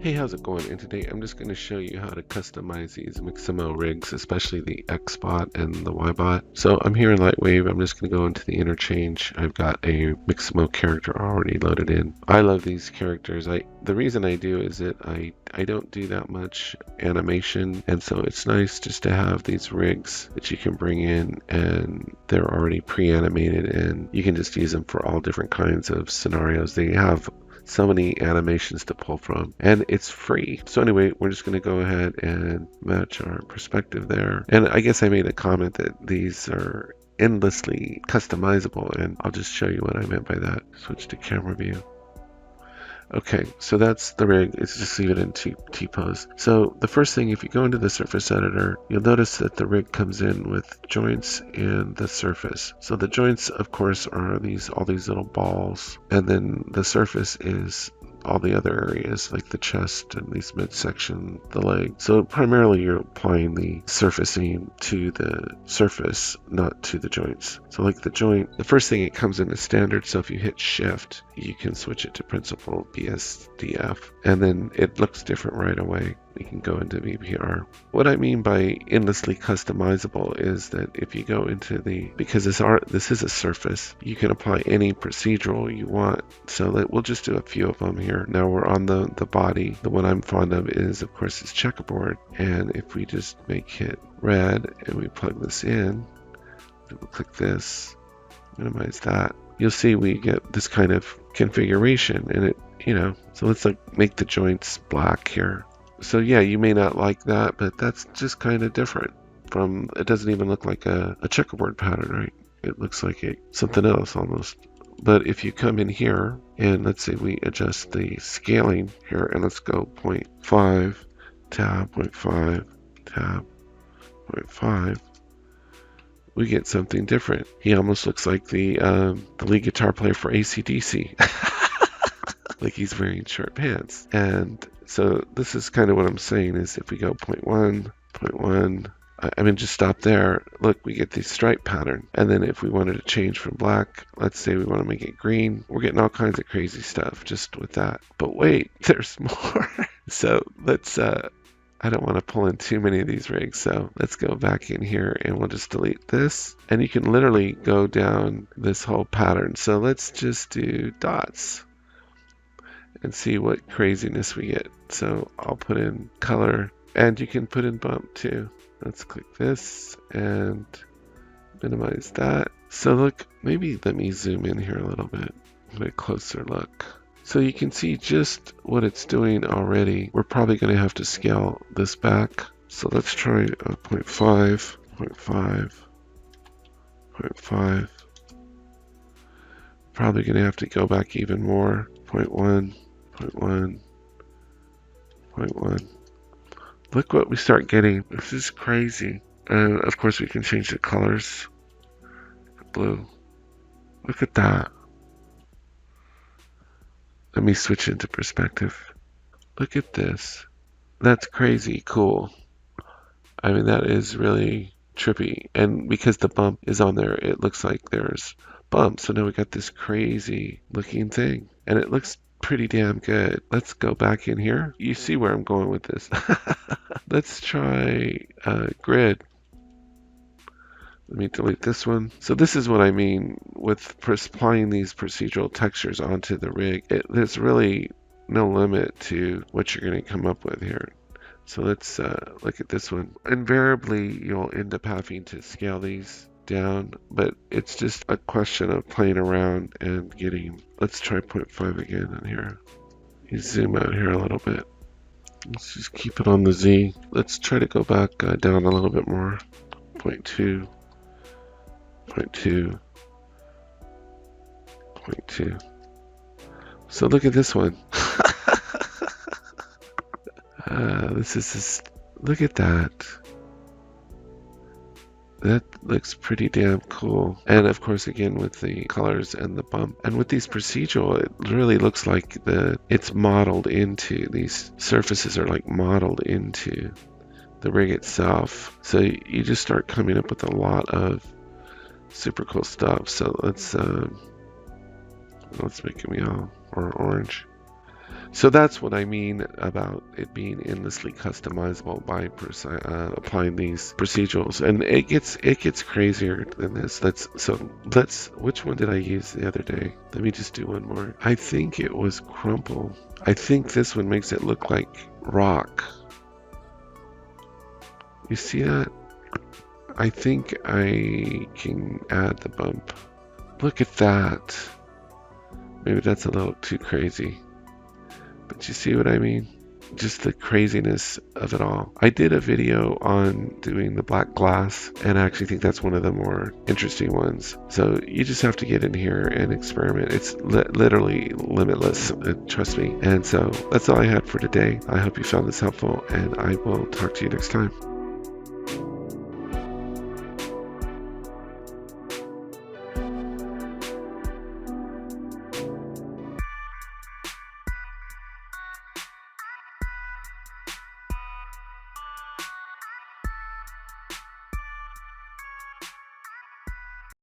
Hey, how's it going? And today I'm just going to show you how to customize these Mixamo rigs, especially the X-Bot and the Y-Bot. So I'm here in LightWave. I'm just going to go into the interchange. I've got a Mixamo character already loaded in. I love these characters. The reason I do is that I don't do that much animation, and so it's nice just to have these rigs that you can bring in and they're already pre-animated and you can just use them for all different kinds of scenarios. They have so many animations to pull from, and it's free. So anyway, we're just going to go ahead and match our perspective there. And I guess I made a comment that these are endlessly customizable, and I'll just show you what I meant by that. Switch to camera view. Okay, so that's the rig. It's just leave it in T-pose. So the first thing, if you go into the surface editor, you'll notice that the rig comes in with joints and the surface. So the joints, of course, are all these little balls, and then the surface is all the other areas like the chest and these midsection, the leg. So primarily you're applying the surfacing to the surface, not to the joints. So like the joint, the first thing it comes in is standard. So if you hit shift, you can switch it to principal BSDF, and then it looks different right away. We can go into VPR. What I mean by endlessly customizable is that if you go into because this is a surface, you can apply any procedural you want. So we'll just do a few of them here. Now we're on the body. The one I'm fond of is, of course, is checkerboard. And if we just make it red and we plug this in, we'll click this, minimize that, you'll see we get this kind of configuration, and it, so let's make the joints black here. So yeah, you may not like that, but that's just kind of different from, it doesn't even look like a checkerboard pattern, right? It looks like something else almost. But if you come in here and let's say we adjust the scaling here, and let's go 0.5, tab, 0.5, tab, 0.5, we get something different. He almost looks like the lead guitar player for AC/DC. Like he's wearing short pants. And so this is kind of what I'm saying is if we go 0.1, 0.1, I mean, just stop there. Look, we get the stripe pattern. And then if we wanted to change from black, let's say we want to make it green, we're getting all kinds of crazy stuff just with that. But wait, there's more. So let's, I don't want to pull in too many of these rigs. So let's go back in here and we'll just delete this. And you can literally go down this whole pattern. So let's just do dots and see what craziness we get. So I'll put in color, and you can put in bump too. Let's click this and minimize that. So look, maybe let me zoom in here a little bit, get a closer look. So you can see just what it's doing already. We're probably going to have to scale this back. So let's try 0.5, 0.5, 0.5. Probably going to have to go back even more. 0.1, 0.1, 0.1. Look what we start getting. This is crazy. And of course we can change the colors. Blue. Look at that. Let me switch into perspective. Look at this. That's crazy cool. I mean, that is really trippy. And because the bump is on there, it looks like there's bump. So now we got this crazy looking thing. And it looks pretty damn good. Let's go back in here. You see where I'm going with this. Let's try grid. Let me delete this one. So this is what I mean with applying these procedural textures onto the rig. There's really no limit to what you're going to come up with here. So let's look at this one. Invariably, you'll end up having to scale these down, but it's just a question of playing around and getting. Let's try 0.5 again in here. You zoom out here a little bit. Let's just keep it on the Z. Let's try to go back down a little bit more. 0.2, 0.2, 0.2. So look at this one. Look at that. That looks pretty damn cool. And of course, again, with the colors and the bump. And with these procedural, it really looks like it's modeled into, these surfaces are like modeled into the rig itself. So you just start coming up with a lot of super cool stuff. So let's make it all orange. So that's what I mean about it being endlessly customizable by applying these procedurals, and it gets crazier than this. Which one did I use the other day? Let me just do one more. I think it was crumple. I think this one makes it look like rock. You see that? I think I can add the bump. Look at that. Maybe that's a little too crazy. But you see what I mean? Just the craziness of it all. I did a video on doing the black glass, and I actually think that's one of the more interesting ones. So you just have to get in here and experiment. It's literally limitless, trust me. And so that's all I had for today. I hope you found this helpful, and I will talk to you next time.